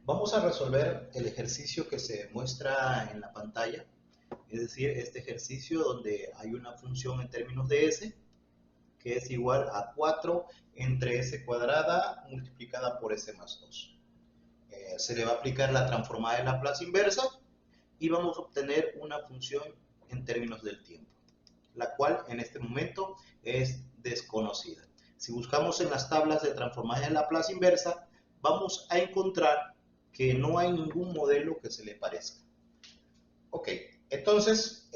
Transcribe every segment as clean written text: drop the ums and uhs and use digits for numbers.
Vamos a resolver el ejercicio que se muestra en la pantalla, es decir, este ejercicio donde hay una función en términos de s que es igual a 4 entre s cuadrada multiplicada por s más 2. Se le va a aplicar la transformada de Laplace inversa y vamos a obtener una función en términos del tiempo, la cual en este momento es desconocida. Si buscamos en las tablas de transformada de Laplace inversa, vamos a encontrar que no hay ningún modelo que se le parezca. Ok, entonces,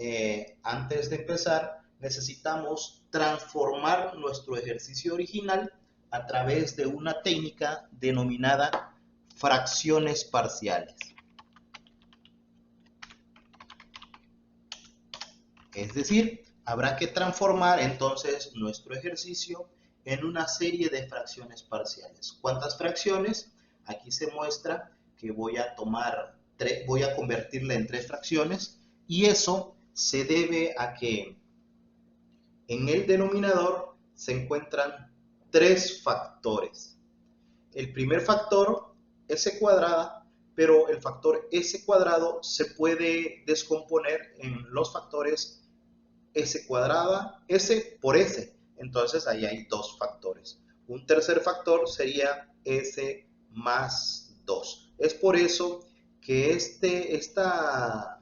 antes de empezar, necesitamos transformar nuestro ejercicio original a través de una técnica denominada fracciones parciales. Es decir, habrá que transformar entonces nuestro ejercicio en una serie de fracciones parciales. ¿Cuántas fracciones? Aquí se muestra que voy a convertirla en 3 fracciones y eso se debe a que en el denominador se encuentran 3 factores. El primer factor, s cuadrada, pero el factor s cuadrado se puede descomponer en los factores s cuadrada, s por s. Entonces ahí hay 2 factores. Un tercer factor sería s más 2. Es por eso que esta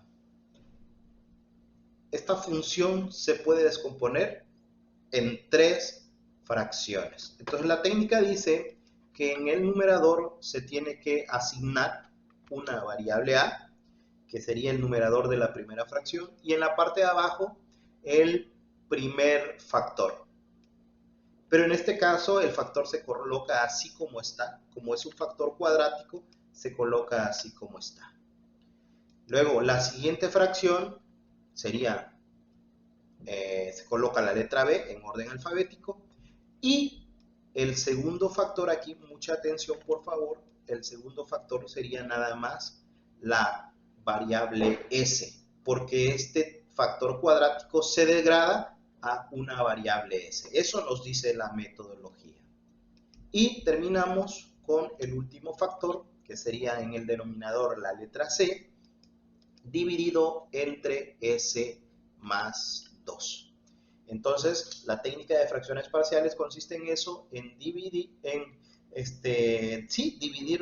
función se puede descomponer en 3 fracciones. Entonces la técnica dice que en el numerador se tiene que asignar una variable a, que sería el numerador de la primera fracción, y en la parte de abajo el primer factor. Pero en este caso el factor se coloca así como está. Como es un factor cuadrático, se coloca así como está. Luego, la siguiente fracción sería, se coloca la letra B en orden alfabético. Y el segundo factor, aquí mucha atención por favor, el segundo factor sería nada más la variable s, porque este factor cuadrático se degrada a una variable s. Eso nos dice la metodología. Y terminamos con el último factor, que sería en el denominador la letra c, dividido entre s más 2. Entonces, la técnica de fracciones parciales consiste en eso, en dividir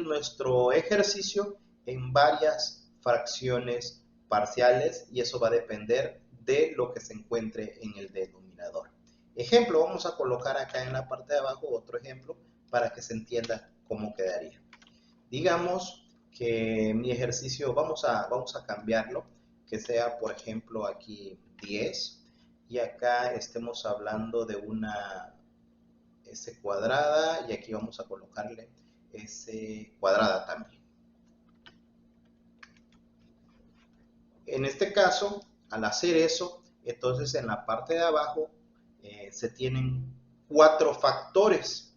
nuestro ejercicio en varias fracciones parciales y eso va a depender de lo que se encuentre en el denominador. Ejemplo, vamos a colocar acá en la parte de abajo otro ejemplo para que se entienda cómo quedaría. Digamos que mi ejercicio, vamos a cambiarlo, que sea por ejemplo aquí 10 y acá estemos hablando de una s cuadrada y aquí vamos a colocarle s cuadrada también. En este caso, al hacer eso, entonces en la parte de abajo se tienen 4 factores.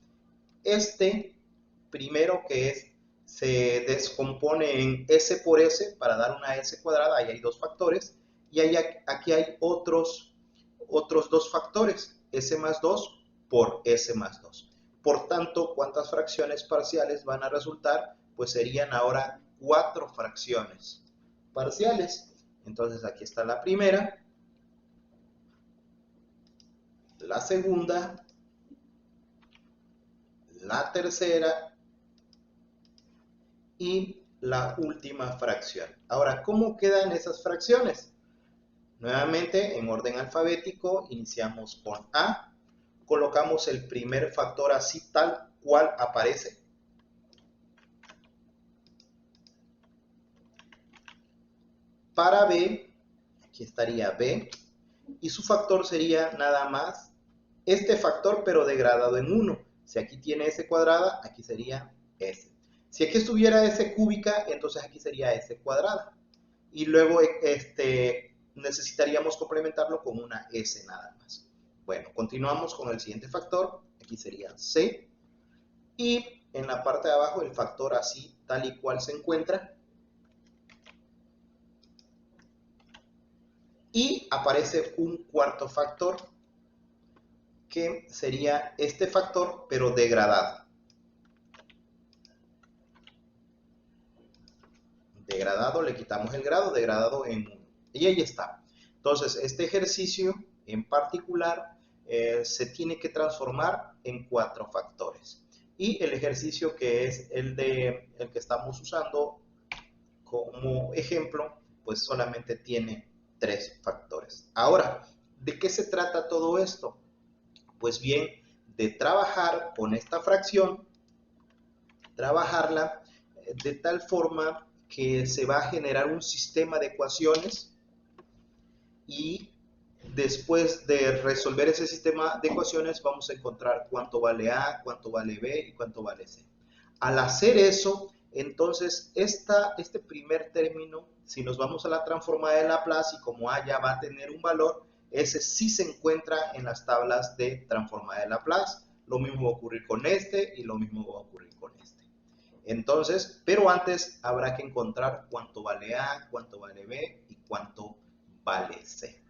Este primero que es se descompone en s por s para dar una s cuadrada, ahí hay 2 factores, y aquí hay otros 2 factores, s más 2 por s más 2. Por tanto, ¿cuántas fracciones parciales van a resultar? Pues serían ahora 4 fracciones parciales. Entonces aquí está la primera, la segunda, la tercera y la última fracción. Ahora, ¿cómo quedan esas fracciones? Nuevamente, en orden alfabético, iniciamos con A, colocamos el primer factor así tal cual aparece. Para B, aquí estaría B, y su factor sería nada más este factor, pero degradado en 1. Si aquí tiene S cuadrada, aquí sería S. Si aquí estuviera S cúbica, entonces aquí sería S cuadrada. Y luego necesitaríamos complementarlo con una S nada más. Bueno, continuamos con el siguiente factor. Aquí sería C. Y en la parte de abajo el factor así, tal y cual se encuentra. Y aparece un cuarto factor, que sería este factor, pero degradado. degradado, le quitamos el grado, degradado en 1. Y ahí está. Entonces, este ejercicio en particular se tiene que transformar en 4 factores. Y el ejercicio que es el que estamos usando como ejemplo, pues solamente tiene 3 factores. Ahora, ¿de qué se trata todo esto? Pues bien, de trabajar con esta fracción, trabajarla de tal forma que se va a generar un sistema de ecuaciones y después de resolver ese sistema de ecuaciones vamos a encontrar cuánto vale A, cuánto vale B y cuánto vale C. Al hacer eso, entonces este primer término, si nos vamos a la transformada de Laplace y como A ya va a tener un valor, ese sí se encuentra en las tablas de transformada de Laplace. Lo mismo va a ocurrir con este y lo mismo va a ocurrir con este. Entonces, pero antes habrá que encontrar cuánto vale A, cuánto vale B y cuánto vale C.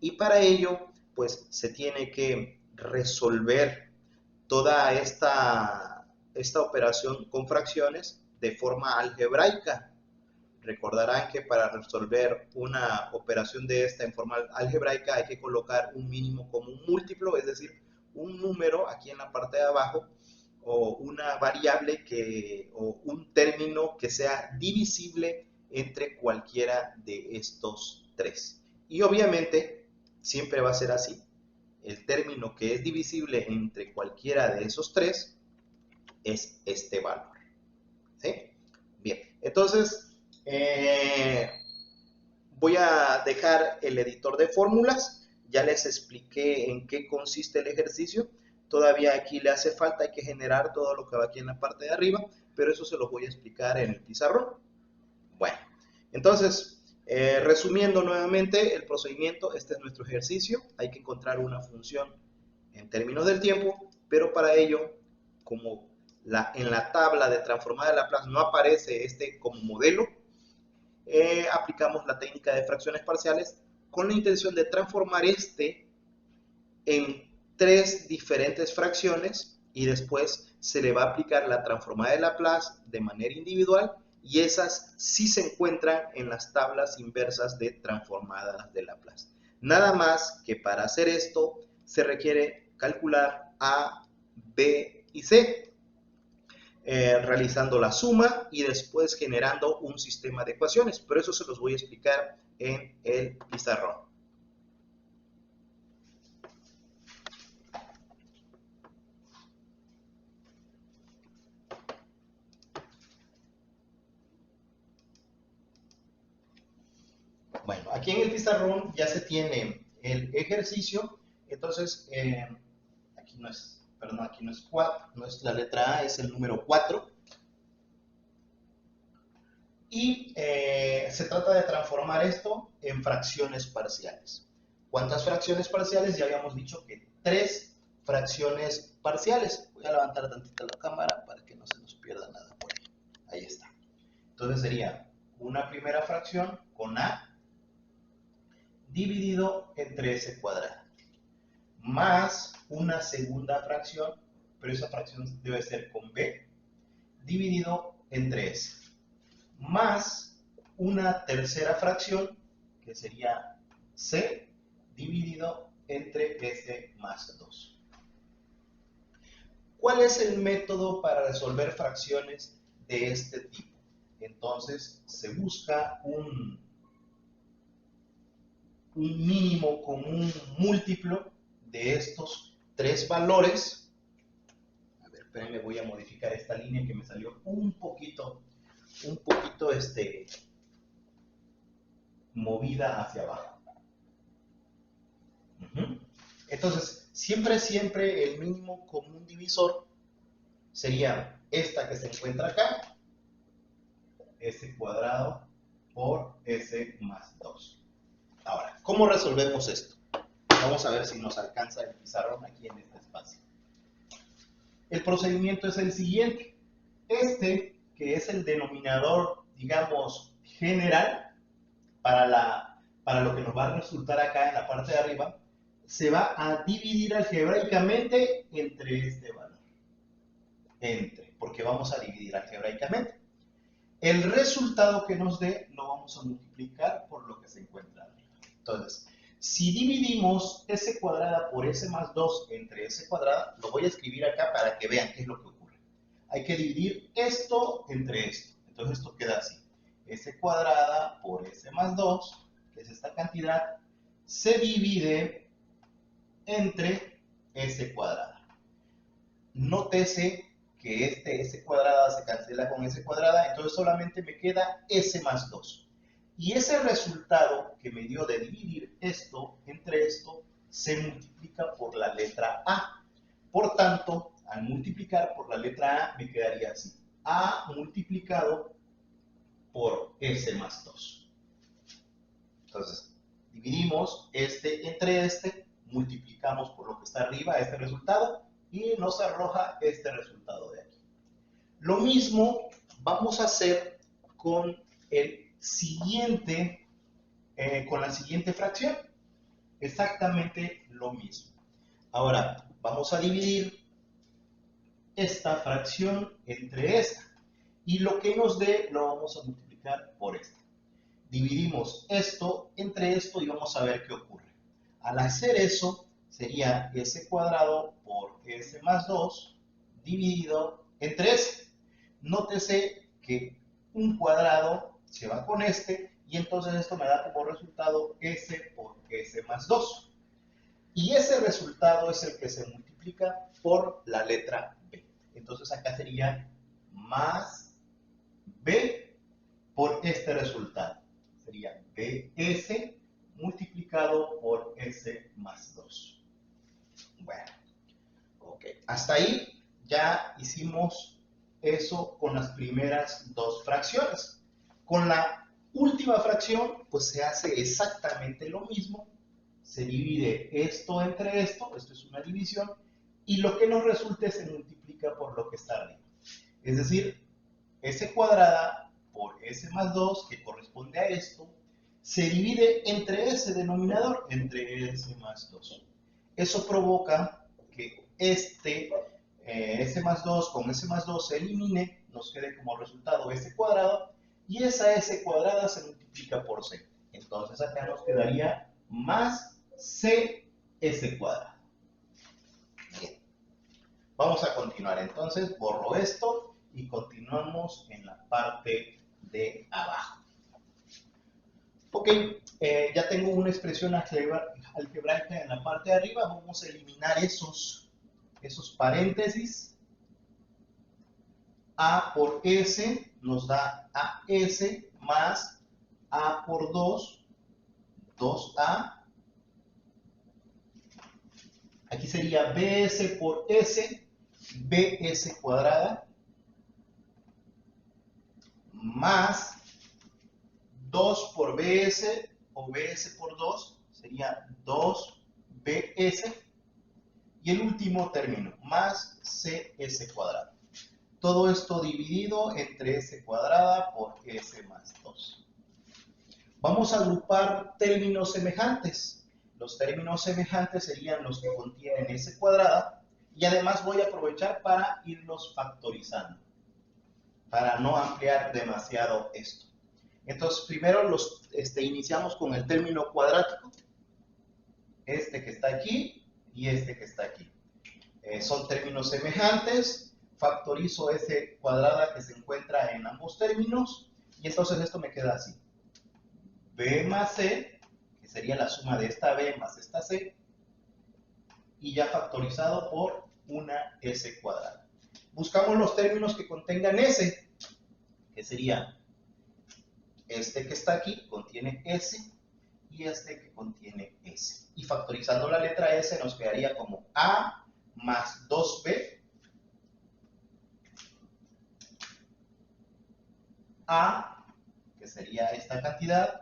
Y para ello, pues se tiene que resolver toda esta operación con fracciones de forma algebraica. Recordarán que para resolver una operación de esta en forma algebraica hay que colocar un mínimo común múltiplo, es decir, un número aquí en la parte de abajo o una variable o un término que sea divisible entre cualquiera de estos 3. Y obviamente siempre va a ser así. El término que es divisible entre cualquiera de esos 3 es este valor. ¿Sí? Bien, entonces voy a dejar el editor de fórmulas. Ya les expliqué en qué consiste el ejercicio. Todavía aquí le hace falta, hay que generar todo lo que va aquí en la parte de arriba, pero eso se lo voy a explicar en el pizarrón. Bueno, entonces, resumiendo nuevamente el procedimiento, este es nuestro ejercicio. Hay que encontrar una función en términos del tiempo, pero para ello, como en la tabla de transformada de Laplace no aparece este como modelo, aplicamos la técnica de fracciones parciales con la intención de transformar este en 3 diferentes fracciones y después se le va a aplicar la transformada de Laplace de manera individual y esas sí se encuentran en las tablas inversas de transformadas de Laplace. Nada más que para hacer esto se requiere calcular A, B y C, realizando la suma y después generando un sistema de ecuaciones, pero eso se los voy a explicar en el pizarrón. Bueno, aquí en el pizarrón ya se tiene el ejercicio, entonces aquí no es, perdón, aquí no es 4, no es la letra A, es el número 4. Y se trata de transformar esto en fracciones parciales. ¿Cuántas fracciones parciales? Ya habíamos dicho que 3 fracciones parciales. Voy a levantar tantito la cámara para que no se nos pierda nada por ahí. Ahí está. Entonces sería una primera fracción con A dividido entre S cuadrado, más una segunda fracción, pero esa fracción debe ser con B, dividido entre S, más una tercera fracción, que sería C, dividido entre S más 2. ¿Cuál es el método para resolver fracciones de este tipo? Entonces, se busca un mínimo común múltiplo de estos 3 valores. A ver, espérenme, voy a modificar esta línea que me salió un poquito movida hacia abajo. Entonces, siempre el mínimo común divisor sería esta que se encuentra acá, S cuadrado por S más 2. Ahora, ¿cómo resolvemos esto? Vamos a ver si nos alcanza el pizarrón aquí en este espacio. El procedimiento es el siguiente. Este, que es el denominador, digamos, general, para lo que nos va a resultar acá en la parte de arriba, se va a dividir algebraicamente entre este valor. Porque vamos a dividir algebraicamente. El resultado que nos dé lo vamos a multiplicar por lo que se encuentra arriba. Entonces, si dividimos s cuadrada por s más 2 entre s cuadrada, lo voy a escribir acá para que vean qué es lo que ocurre. Hay que dividir esto entre esto. Entonces esto queda así. S cuadrada por s más 2, que es esta cantidad, se divide entre s cuadrada. Nótese que este s cuadrada se cancela con s cuadrada, entonces solamente me queda s más 2. Y ese resultado que me dio de dividir esto entre esto se multiplica por la letra a. Por tanto, al multiplicar por la letra a me quedaría así. A multiplicado por s más 2. Entonces, dividimos este entre este, multiplicamos por lo que está arriba este resultado y nos arroja este resultado de aquí. Lo mismo vamos a hacer con el siguiente, con la siguiente fracción. Exactamente lo mismo. Ahora, vamos a dividir esta fracción entre esta. Y lo que nos dé lo vamos a multiplicar por esta. Dividimos esto entre esto y vamos a ver qué ocurre. Al hacer eso, sería s cuadrado por s más 2 dividido entre s. Nótese que un cuadrado se va con este y entonces esto me da como resultado s por s más 2. Y ese resultado es el que se multiplica por la letra b. Entonces acá sería más b por este resultado. Sería bs multiplicado por s más 2. Bueno, ok. Hasta ahí ya hicimos eso con las primeras dos fracciones. Con la última fracción, pues se hace exactamente lo mismo. Se divide esto entre esto es una división, y lo que nos resulte se multiplica por lo que está arriba. Es decir, s cuadrada por s más 2, que corresponde a esto, se divide entre ese denominador, entre s más 2. Eso provoca que s más 2 con s más 2 se elimine, nos quede como resultado s cuadrado, y esa s cuadrada se multiplica por c. Entonces acá nos quedaría más cs cuadrado. Bien. Vamos a continuar. Entonces borro esto y continuamos en la parte de abajo. Ok, ya tengo una expresión algebraica en la parte de arriba. Vamos a eliminar esos paréntesis. A por S nos da AS más A por 2, 2A. Aquí sería BS por S, BS cuadrada, más 2 por BS o BS por 2, sería 2BS. Y el último término, más CS cuadrado. Todo esto dividido entre S cuadrada por S más 2. Vamos a agrupar términos semejantes. Los términos semejantes serían los que contienen S cuadrada, y además voy a aprovechar para irlos factorizando, para no ampliar demasiado esto. Entonces, primero iniciamos con el término cuadrático, este que está aquí y este que está aquí. Son términos semejantes, factorizo S cuadrada que se encuentra en ambos términos, y entonces esto me queda así. B más C, que sería la suma de esta B más esta C, y ya factorizado por una S cuadrada. Buscamos los términos que contengan S, que sería este que está aquí, contiene S, y este que contiene S. Y factorizando la letra S nos quedaría como A más 2B, A, que sería esta cantidad,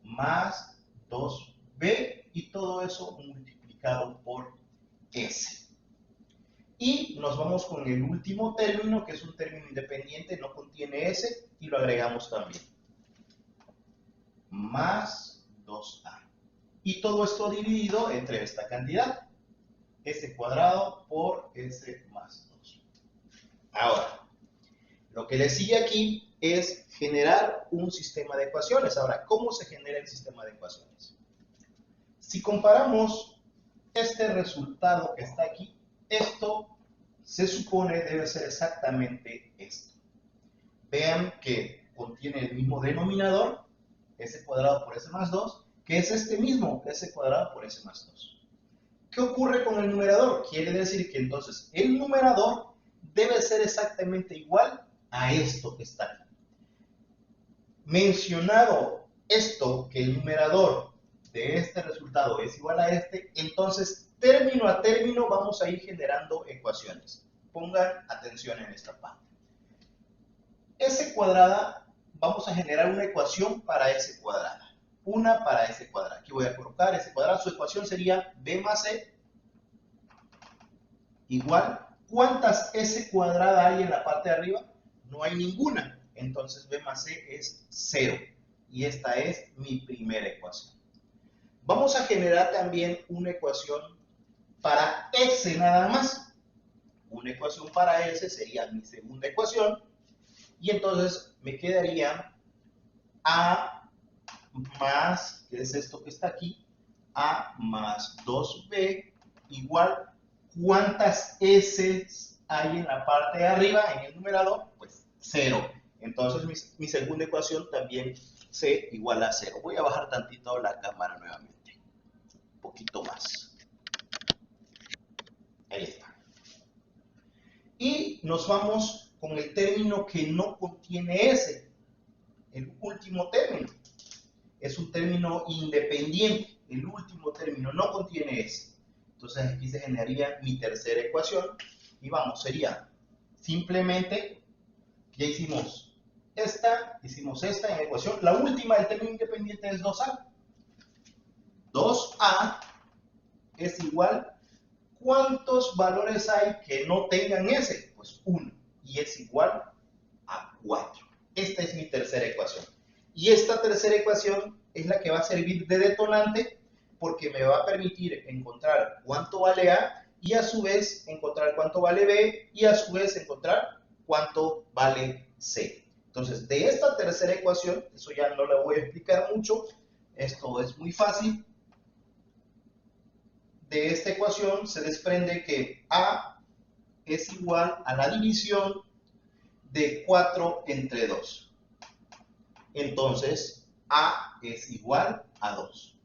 más 2B, y todo eso multiplicado por S. Y nos vamos con el último término, que es un término independiente, no contiene S, y lo agregamos también. Más 2A. Y todo esto dividido entre esta cantidad, S cuadrado por S más 2. Ahora, Lo que le sigue aquí es generar un sistema de ecuaciones. Ahora, ¿cómo se genera el sistema de ecuaciones? Si comparamos este resultado que está aquí, esto se supone debe ser exactamente esto. Vean que contiene el mismo denominador, s cuadrado por s más 2, que es este mismo, s cuadrado por s más 2. ¿Qué ocurre con el numerador? Quiere decir que entonces el numerador debe ser exactamente igual a esto que está aquí. Mencionado esto, que el numerador de este resultado es igual a este, entonces término a término vamos a ir generando ecuaciones. Pongan atención en esta parte. S cuadrada, vamos a generar una ecuación para S cuadrada. Una para S cuadrada. Aquí voy a colocar S cuadrada. Su ecuación sería B más C igual. ¿Cuántas S cuadrada hay en la parte de arriba? No hay ninguna. Entonces B más C es 0. Y esta es mi primera ecuación. Vamos a generar también una ecuación para S nada más. Una ecuación para S sería mi segunda ecuación. Y entonces me quedaría A más, ¿qué es esto que está aquí? A más 2B igual, ¿cuántas S hay en la parte de arriba, en el numerador? Pues 0. Entonces mi segunda ecuación también C igual a 0. Voy a bajar tantito la cámara nuevamente. Un poquito más. Ahí está. Y nos vamos con el término que no contiene S. El último término. Es un término independiente. El último término no contiene S. Entonces aquí se generaría mi tercera ecuación. Y vamos, sería simplemente, ya hicimos esta en la ecuación. La última del término independiente es 2A. 2A es igual, ¿cuántos valores hay que no tengan S? Pues 1. Y es igual a 4. Esta es mi tercera ecuación. Y esta tercera ecuación es la que va a servir de detonante porque me va a permitir encontrar cuánto vale A y a su vez encontrar cuánto vale B y a su vez encontrar cuánto vale C. Entonces, de esta tercera ecuación, eso ya no la voy a explicar mucho, esto es muy fácil. De esta ecuación se desprende que A es igual a la división de 4 entre 2. Entonces, A es igual a 2.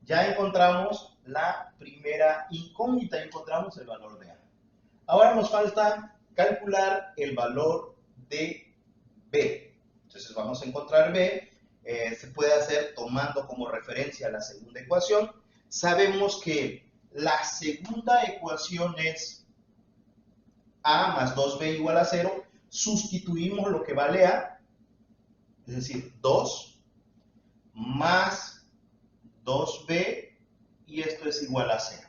Ya encontramos la primera incógnita, encontramos el valor de A. Ahora nos falta calcular el valor de B. Entonces vamos a encontrar B. Se puede hacer tomando como referencia la segunda ecuación. Sabemos que la segunda ecuación es A más 2B igual a 0. Sustituimos lo que vale A, es decir, 2 más 2B y esto es igual a 0.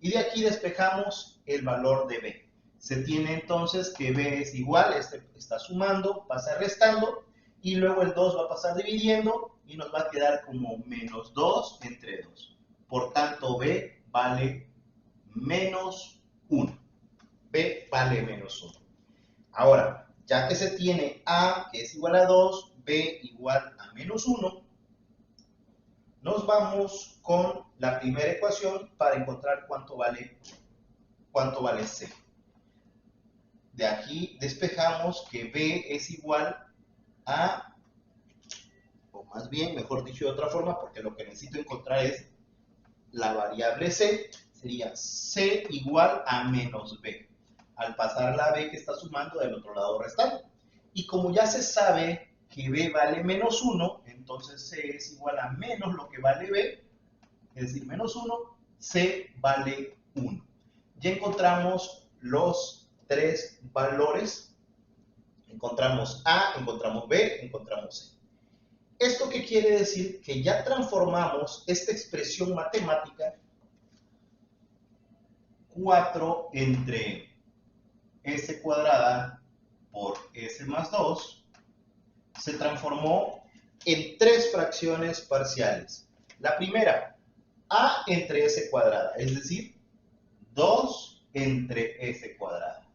Y de aquí despejamos el valor de B. Se tiene entonces que B es igual, este está sumando, pasa restando y luego el 2 va a pasar dividiendo y nos va a quedar como menos 2 entre 2. Por tanto, B vale menos 1. B vale menos 1. Ahora, ya que se tiene A que es igual a 2, B igual a menos 1, nos vamos con la primera ecuación para encontrar cuánto vale C. De aquí despejamos que B es igual a, o más bien, mejor dicho de otra forma, porque lo que necesito encontrar es la variable C, sería C igual a menos B. Al pasar la B que está sumando del otro lado restando. Y como ya se sabe que B vale menos 1, entonces C es igual a menos lo que vale B, es decir, menos 1, C vale 1. Ya encontramos los tres valores. Encontramos A, encontramos B, encontramos C. ¿Esto qué quiere decir? Que ya transformamos esta expresión matemática 4 entre S cuadrada por S más 2 se transformó en tres fracciones parciales. La primera, A entre S cuadrada, es decir, 2 entre S cuadrada.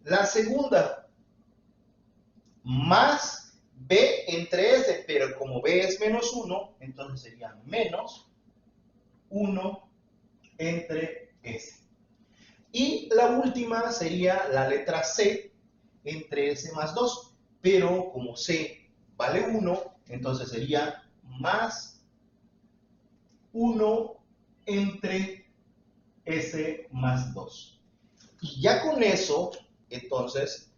La segunda, más b entre s, pero como b es menos 1, entonces sería menos 1 entre s. Y la última sería la letra c entre s más 2, pero como c vale 1, entonces sería más 1 entre s más 2. Y ya con eso, entonces,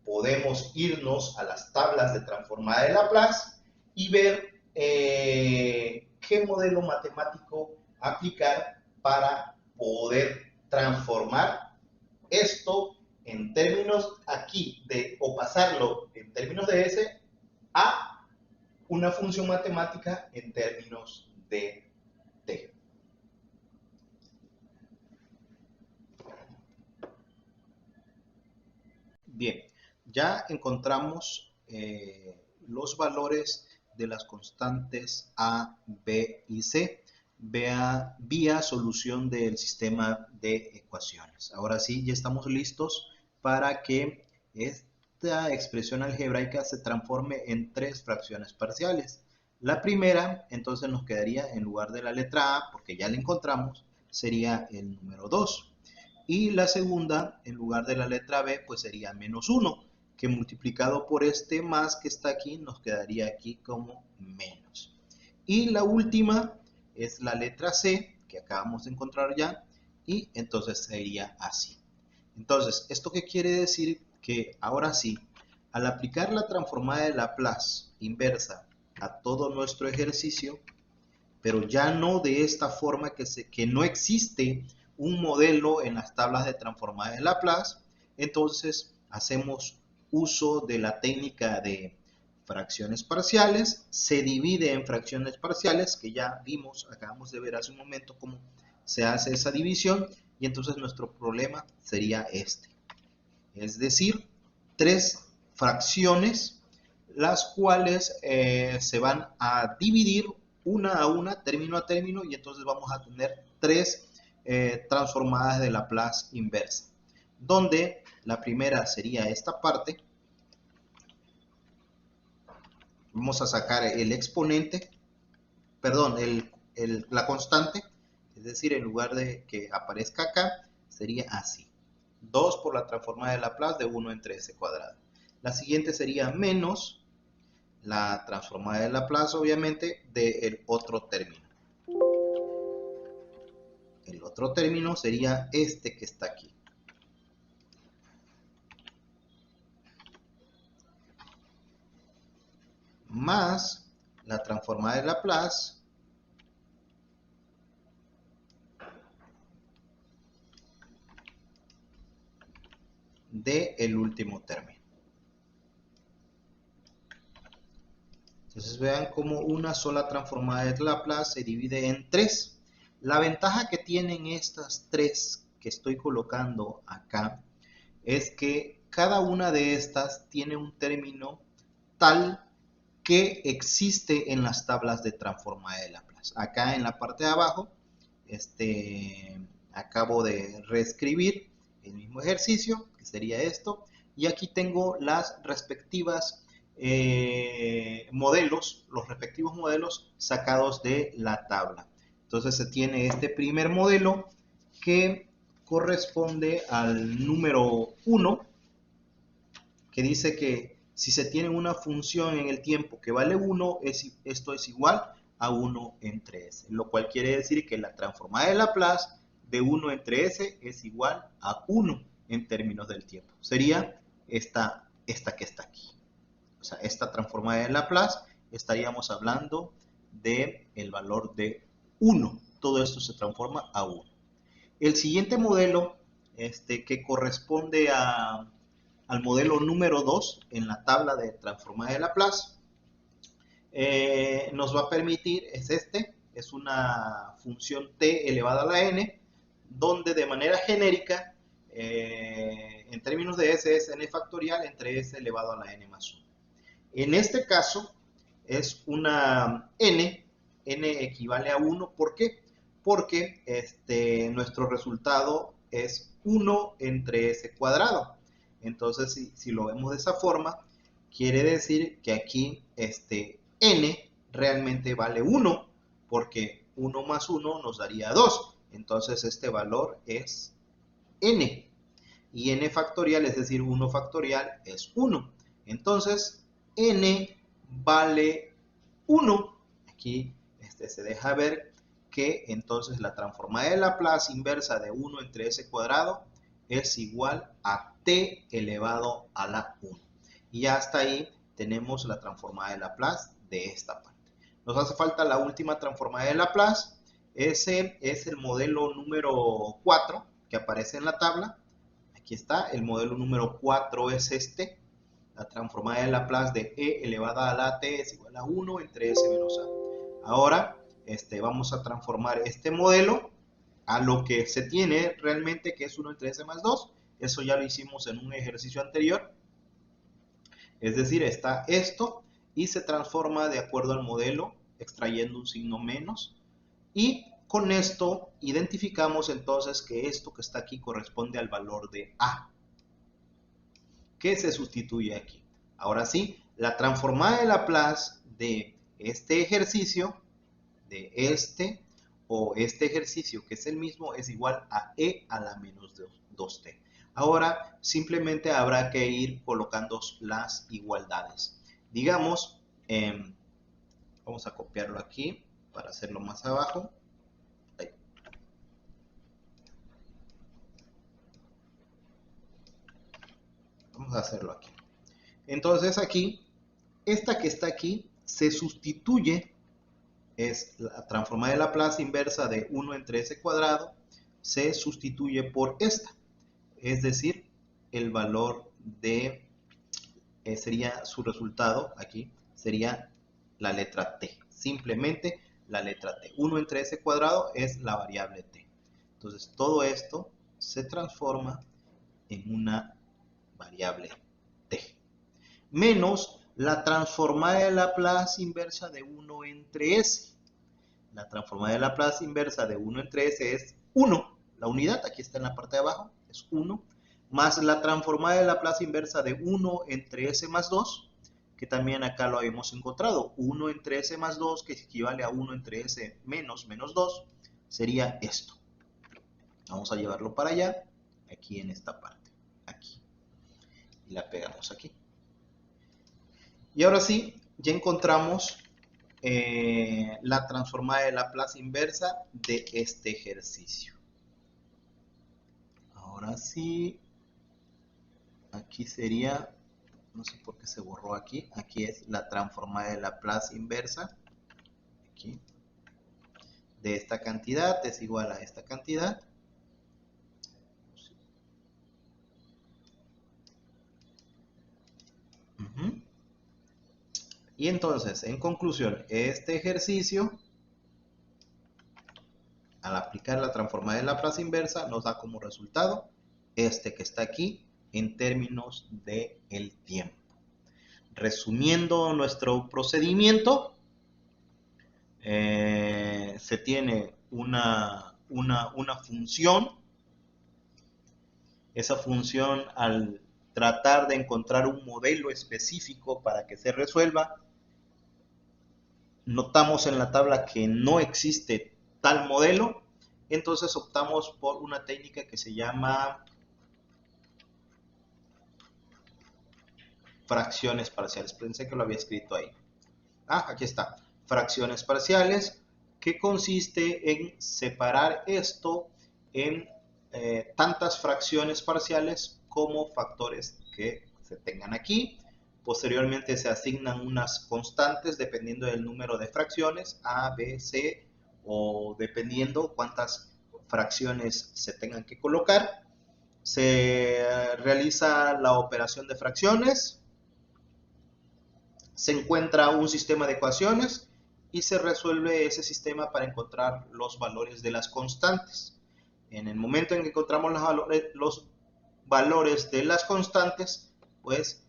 podemos irnos a las tablas de transformada de Laplace y ver qué modelo matemático aplicar para poder transformar esto en términos aquí o pasarlo en términos de S a una función matemática en términos de T. Bien, ya encontramos los valores de las constantes A, B y C vía solución del sistema de ecuaciones. Ahora sí, ya estamos listos para que esta expresión algebraica se transforme en tres fracciones parciales. La primera, entonces nos quedaría en lugar de la letra A, porque ya la encontramos, sería el número 2. Y la segunda, en lugar de la letra B, pues sería menos 1, que multiplicado por este más que está aquí, nos quedaría aquí como menos. Y la última es la letra C, que acabamos de encontrar ya, y entonces sería así. Entonces, ¿esto qué quiere decir? Que ahora sí, al aplicar la transformada de Laplace inversa a todo nuestro ejercicio, pero ya no de esta forma que no existe un modelo en las tablas de transformada de Laplace, entonces hacemos uso de la técnica de fracciones parciales, se divide en fracciones parciales, que ya vimos, acabamos de ver hace un momento cómo se hace esa división, y entonces nuestro problema sería este. Es decir, tres fracciones, las cuales se van a dividir una a una, término a término, y entonces vamos a tener tres transformadas de Laplace inversa, donde la primera sería esta parte. Vamos a sacar el exponente, perdón, la constante, es decir, en lugar de que aparezca acá, sería así. 2 por la transformada de Laplace de 1 entre s cuadrado. La siguiente sería menos la transformada de Laplace, obviamente, del otro término. El otro término sería este que está aquí. Más la transformada de Laplace del último término. Entonces vean cómo una sola transformada de Laplace se divide en tres. La ventaja que tienen estas tres que estoy colocando acá es que cada una de estas tiene un término tal que existe en las tablas de transformada de Laplace. Acá en la parte de abajo acabo de reescribir el mismo ejercicio, que sería esto, y aquí tengo las respectivas modelos, los respectivos modelos sacados de la tabla. Entonces se tiene este primer modelo que corresponde al número 1, que dice que si se tiene una función en el tiempo que vale 1, esto es igual a 1 entre s, lo cual quiere decir que la transformada de Laplace de 1 entre s es igual a 1 en términos del tiempo. Sería esta que está aquí. O sea, esta transformada de Laplace, estaríamos hablando del valor de 1. Todo esto se transforma a 1. El siguiente modelo, que corresponde al modelo número 2 en la tabla de transformada de Laplace, nos va a permitir, es una función t elevada a la n, donde de manera genérica, en términos de s, es n factorial entre s elevado a la n más 1. En este caso, es una n equivale a 1, ¿por qué? Porque nuestro resultado es 1 entre s cuadrado. Entonces, si lo vemos de esa forma, quiere decir que aquí este n realmente vale 1, porque 1 más 1 nos daría 2. Entonces este valor es n. Y n factorial, es decir, 1 factorial, es 1. Entonces, n vale 1. Aquí se deja ver que entonces la transformada de Laplace inversa de 1 entre s cuadrado es igual a t elevado a la 1. Y hasta ahí tenemos la transformada de Laplace de esta parte. Nos hace falta la última transformada de Laplace. Ese es el modelo número 4 que aparece en la tabla. Aquí está, el modelo número 4 es este. La transformada de Laplace de e elevada a la t es igual a 1 entre s menos a. Ahora vamos a transformar este modelo a lo que se tiene realmente, que es 1 entre s más 2. Eso ya lo hicimos en un ejercicio anterior. Es decir, está esto y se transforma de acuerdo al modelo, extrayendo un signo menos. Y con esto identificamos entonces que esto que está aquí corresponde al valor de a, que se sustituye aquí. Ahora sí, la transformada de Laplace de este ejercicio, de este o este ejercicio que es el mismo, es igual a e a la menos 2t. Ahora simplemente habrá que ir colocando las igualdades. Digamos, vamos a copiarlo aquí para hacerlo más abajo. Ahí. Vamos a hacerlo aquí. Entonces aquí, esta que está aquí se sustituye, es la transformada de Laplace inversa de 1 entre s cuadrado, se sustituye por esta. Es decir, el valor de, sería su resultado aquí, sería la letra t. Simplemente la letra t. 1 entre s cuadrado es la variable t. Entonces todo esto se transforma en una variable t. Menos la transformada de Laplace inversa de 1 entre s. La transformada de Laplace inversa de 1 entre s es 1. La unidad, aquí está en la parte de abajo, es 1. Más la transformada de Laplace inversa de 1 entre s más 2, que también acá lo habíamos encontrado. 1 entre s más 2, que equivale a 1 entre s menos 2, sería esto. Vamos a llevarlo para allá, aquí en esta parte, aquí. Y la pegamos aquí. Y ahora sí, ya encontramos la transformada de Laplace inversa de este ejercicio. Ahora sí, aquí sería, no sé por qué se borró aquí, aquí es la transformada de Laplace inversa, aquí, de esta cantidad es igual a esta cantidad. Y entonces, en conclusión, este ejercicio, al aplicar la transformada de Laplace inversa, nos da como resultado este que está aquí en términos del tiempo. Resumiendo nuestro procedimiento, se tiene una función. Esa función, al tratar de encontrar un modelo específico para que se resuelva, notamos en la tabla que no existe tal modelo, entonces optamos por una técnica que se llama fracciones parciales. Pensé que lo había escrito ahí. Aquí está. Fracciones parciales, que consiste en separar esto en tantas fracciones parciales como factores que se tengan aquí. Posteriormente se asignan unas constantes dependiendo del número de fracciones, A, B, C, o dependiendo cuántas fracciones se tengan que colocar. Se realiza la operación de fracciones, se encuentra un sistema de ecuaciones y se resuelve ese sistema para encontrar los valores de las constantes. En el momento en que encontramos los valores de las constantes, pues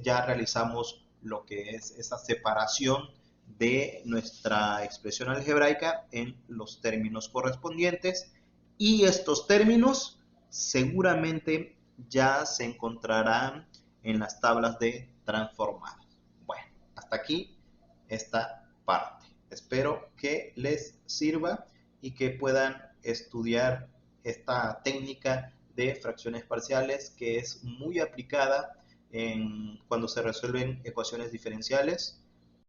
ya realizamos lo que es esa separación de nuestra expresión algebraica en los términos correspondientes, y estos términos seguramente ya se encontrarán en las tablas de transformadas. Bueno, hasta aquí esta parte. Espero que les sirva y que puedan estudiar esta técnica de fracciones parciales, que es muy aplicada cuando se resuelven ecuaciones diferenciales